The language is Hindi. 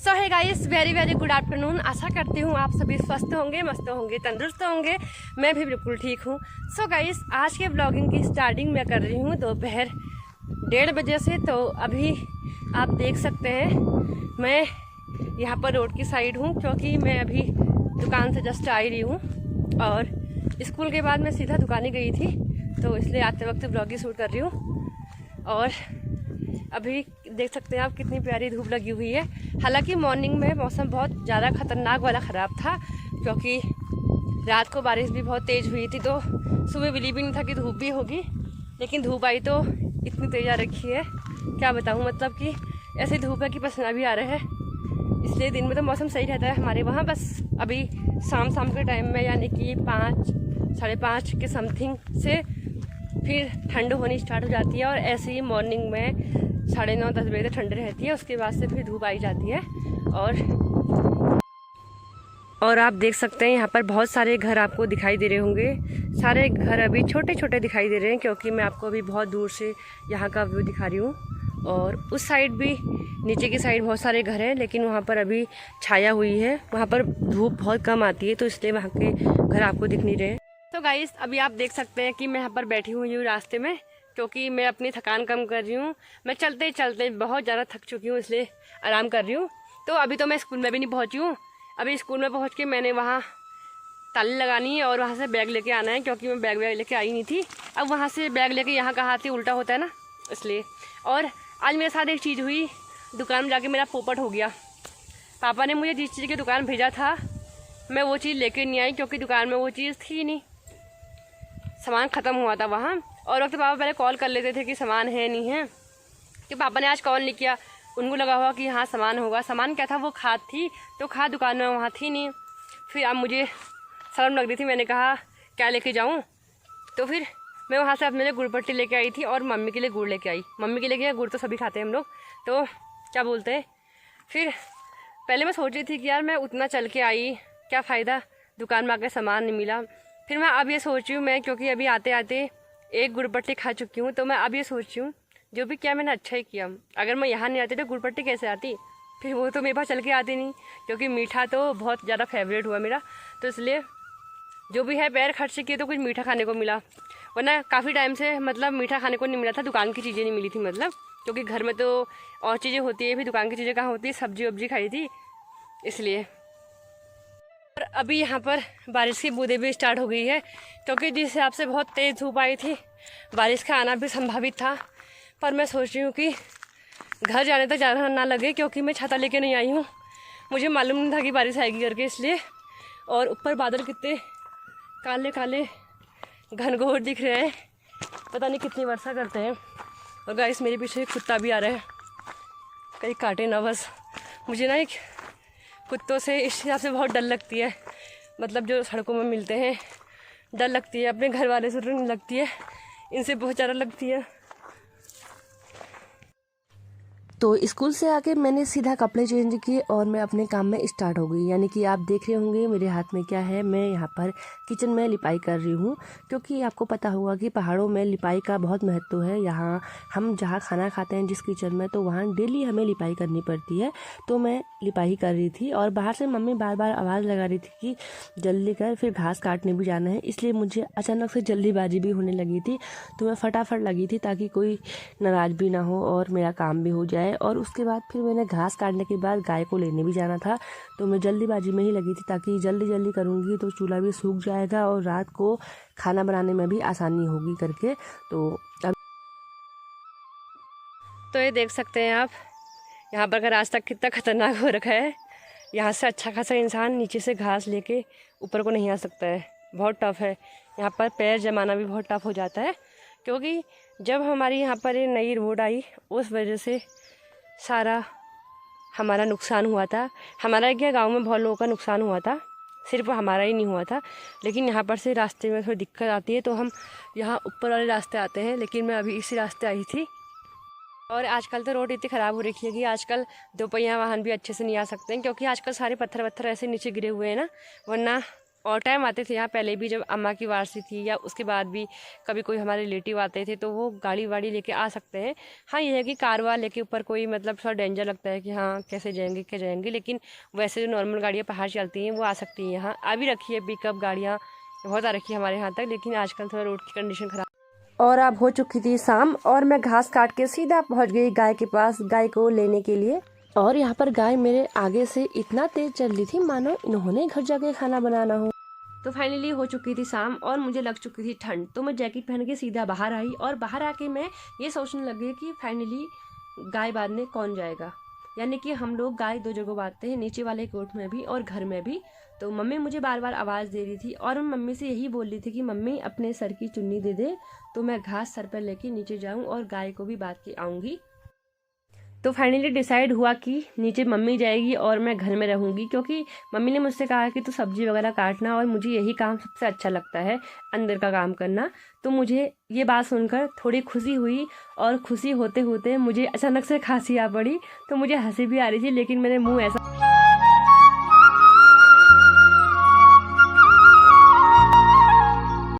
सो है guys, very very good afternoon. आशा करती हूँ आप सभी स्वस्थ होंगे, मस्त होंगे, तंदुरुस्त होंगे। मैं भी बिल्कुल ठीक हूँ। सो गाइस, आज के ब्लॉगिंग की स्टार्टिंग मैं कर रही हूँ दोपहर 1:30 बजे से। तो अभी आप देख सकते हैं मैं यहाँ पर रोड की साइड हूँ, क्योंकि मैं अभी दुकान से जस्ट आई रही हूँ और स्कूल के बाद मैं सीधा दुकान ही गई थी, तो इसलिए आते वक्त ब्लॉगिंग शूट कर रही हूँ। और अभी देख सकते हैं आप कितनी प्यारी धूप लगी हुई है। हालांकि मॉर्निंग में मौसम बहुत ज़्यादा ख़तरनाक वाला ख़राब था, क्योंकि रात को बारिश भी बहुत तेज़ हुई थी, तो सुबह बिलीव भी नहीं था कि धूप भी होगी। लेकिन धूप आई तो इतनी तेज़ आ रखी है, क्या बताऊँ। मतलब कि ऐसी धूप है कि पसीना भी आ रहा है। इसलिए दिन में तो मौसम सही रहता है हमारे वहाँ। बस अभी शाम के टाइम में, यानी कि 5 साढ़े 5 के समथिंग से फिर ठंड होनी स्टार्ट हो जाती है, और ऐसे ही मॉर्निंग में 9:30-10 बजे तक ठंड रहती है। उसके बाद से फिर धूप आई जाती है। और आप देख सकते हैं यहाँ पर बहुत सारे घर आपको दिखाई दे रहे होंगे। सारे घर अभी छोटे छोटे दिखाई दे रहे हैं, क्योंकि मैं आपको अभी बहुत दूर से यहाँ का व्यू दिखा रही हूँ। और उस साइड भी, नीचे की साइड बहुत सारे घर हैं, लेकिन वहाँ पर अभी छाया हुई है। वहाँ पर धूप बहुत कम आती है, तो इसलिए वहाँ के घर आपको दिख नहीं रहे। तो गाइस, अभी आप देख सकते हैं कि मैं यहाँ पर बैठी हुई हूँ रास्ते में, क्योंकि मैं अपनी थकान कम कर रही हूँ। मैं चलते चलते बहुत ज़्यादा थक चुकी हूँ, इसलिए आराम कर रही हूँ। तो अभी तो मैं स्कूल में भी नहीं पहुँची हूँ। अभी स्कूल में पहुँच के मैंने वहाँ ताली लगानी है और वहाँ से बैग लेके आना है, क्योंकि मैं बैग लेके आई नहीं थी। अब वहाँ से बैग लेके यहाँ का हाथ ही उल्टा होता है ना, इसलिए। और आज मेरे साथ एक चीज़ हुई, दुकान में जाके मेरा पोपट हो गया। पापा ने मुझे जिस चीज़ की दुकान भेजा था, मैं वो चीज़ लेके नहीं आई, क्योंकि दुकान में वो चीज़ थी नहीं, सामान ख़त्म हुआ था वहाँ। और वक्त पापा पहले कॉल कर लेते थे कि सामान है नहीं है, कि पापा ने आज कॉल नहीं किया। उनको लगा हुआ कि हाँ सामान होगा। सामान क्या था, वो खाद थी, तो खाद दुकान में वहाँ थी नहीं। फिर अब मुझे शर्म लग रही थी, मैंने कहा क्या लेके जाऊँ। तो फिर मैं वहाँ से अपने लिए गुड़ पट्टी लेके आई थी, और मम्मी के लिए गुड़ लेके आई। मम्मी के लिए गुड़ तो सभी खाते हैं हम लोग, तो क्या बोलते हैं। फिर पहले मैं सोच रही थी कि यार मैं उतना चल के आई, क्या फ़ायदा, दुकान में आकर सामान नहीं मिला। फिर मैं अब ये सोच रही हूँ, मैं क्योंकि अभी आते आते एक गुड़ पट्टी खा चुकी हूँ, तो मैं अब ये सोच रही हूँ जो भी किया मैंने अच्छा ही किया। अगर मैं यहाँ नहीं आती तो गुड़ पट्टी कैसे आती, फिर वो तो मेरे पास चल के आती नहीं, क्योंकि मीठा तो बहुत ज़्यादा फेवरेट हुआ मेरा। तो इसलिए जो भी है पैर खर्च किए तो कुछ मीठा खाने को मिला, वरना काफ़ी टाइम से मतलब मीठा खाने को नहीं मिला था, दुकान की चीज़ें नहीं मिली थी। मतलब क्योंकि घर में तो और चीज़ें होती है, फिर दुकान की चीज़ें कहाँ होती है, सब्जी वब्जी खाई थी इसलिए। और अभी यहाँ पर बारिश की बूंदें भी स्टार्ट हो गई है, क्योंकि जिस हिसाब से बहुत तेज़ धूप आई थी, बारिश का आना भी संभावित था। पर मैं सोच रही हूँ कि घर जाने तक ज़्यादा ना लगे, क्योंकि मैं छाता लेके नहीं आई हूँ। मुझे मालूम नहीं था कि बारिश आएगी करके, इसलिए। और ऊपर बादल कितने काले काले घनघोर दिख रहे हैं, पता नहीं कितनी वर्षा करते हैं। और गाइस, मेरे पीछे कुत्ता भी आ रहा है, कहीं काटे ना बस। मुझे ना एक कुत्तों से इस हिसाब से बहुत डर लगती है, मतलब जो सड़कों में मिलते हैं, डर लगती है। अपने घर वाले से तो नहीं लगती है, इनसे बहुत ज़्यादा लगती है। तो स्कूल से आके मैंने सीधा कपड़े चेंज किए और मैं अपने काम में स्टार्ट हो गई। यानी कि आप देख रहे होंगे मेरे हाथ में क्या है, मैं यहाँ पर किचन में लिपाई कर रही हूँ, क्योंकि आपको पता होगा कि पहाड़ों में लिपाई का बहुत महत्व है। यहाँ हम जहाँ खाना खाते हैं जिस किचन में, तो वहाँ डेली हमें लिपाई करनी पड़ती है। तो मैं लिपाई कर रही थी, और बाहर से मम्मी बार बार आवाज़ लगा रही थी कि जल्दी कर, फिर घास काटने भी जाना है। इसलिए मुझे अचानक से जल्दीबाजी भी होने लगी थी, तो मैं फटाफट लगी थी ताकि कोई नाराज़ भी ना हो और मेरा काम भी हो जाए। और उसके बाद फिर मैंने घास काटने के बाद गाय को लेने भी जाना था, तो मैं जल्दीबाजी में ही लगी थी, ताकि जल्दी जल्दी करूँगी तो चूल्हा भी सूख जाएगा और रात को खाना बनाने में भी आसानी होगी करके। तो ये देख सकते हैं आप, यहाँ पर का रास्ता कितना खतरनाक हो रखा है। यहाँ से अच्छा खासा इंसान नीचे से घास लेके ऊपर को नहीं आ सकता है, बहुत टफ है। यहाँ पर पैर जमाना भी बहुत टफ हो जाता है, क्योंकि जब हमारी यहाँ पर ये नई रोड आई, उस वजह से सारा हमारा नुकसान हुआ था। हमारा क्या, गांव में बहुत लोगों का नुकसान हुआ था, सिर्फ हमारा ही नहीं हुआ था। लेकिन यहाँ पर से रास्ते में थोड़ी दिक्कत आती है, तो हम यहाँ ऊपर वाले रास्ते आते हैं। लेकिन मैं अभी इसी रास्ते आई थी। और आजकल तो रोड इतनी ख़राब हो रखी है कि आजकल दोपहिया वाहन भी अच्छे से नहीं आ सकते हैं, क्योंकि आजकल सारे पत्थर वत्थर ऐसे नीचे गिरे हुए हैं ना, वरना और टाइम आते थे यहाँ पहले भी, जब अम्मा की वारसी थी या उसके बाद भी कभी कोई हमारे रिलेटिव आते थे तो वो गाड़ी वाड़ी लेके आ सकते हैं। हाँ ये है कि कार वार लेके ऊपर कोई मतलब थोड़ा डेंजर लगता है कि हाँ कैसे जाएंगे क्या जाएंगे, लेकिन वैसे जो नॉर्मल गाड़ियाँ पहाड़ चलती हैं वो आ सकती हैं यहाँ। आ भी रखी है पिकअप गाड़ियाँ, बहुत आ रखी है हमारे यहाँ तक, लेकिन आजकल थोड़ा रोड की कंडीशन खराब। और अब हो चुकी थी शाम और मैं घास काट के सीधा पहुंच गई गाय के पास गाय को लेने के लिए। और यहाँ पर गाय मेरे आगे से इतना तेज चल रही थी मानो इन्होंने घर जाके खाना बनाना हो। तो फाइनली हो चुकी थी शाम और मुझे लग चुकी थी ठंड, तो मैं जैकेट पहन के सीधा बाहर आई और बाहर आके मैं ये सोचने लगी कि फाइनली गाय बांधने कौन जाएगा। यानी कि हम लोग गाय दो जगह बांधते हैं, नीचे वाले कोर्ट में भी और घर में भी। तो मम्मी मुझे बार बार आवाज़ दे रही थी और मैं मम्मी से यही बोल रही थी कि मम्मी अपने सर की चुन्नी दे दे तो मैं घास सर पर लेके नीचे जाऊँ और गाय को भी बांध के आऊँगी। तो फाइनली डिसाइड हुआ कि नीचे मम्मी जाएगी और मैं घर में रहूँगी, क्योंकि मम्मी ने मुझसे कहा कि तू सब्जी वगैरह काटना और मुझे यही काम सबसे अच्छा लगता है, अंदर का काम करना। तो मुझे ये बात सुनकर थोड़ी खुशी हुई और खुशी होते होते मुझे अचानक से खांसी आ पड़ी, तो मुझे हंसी भी आ रही थी, लेकिन मैंने मुंह ऐसा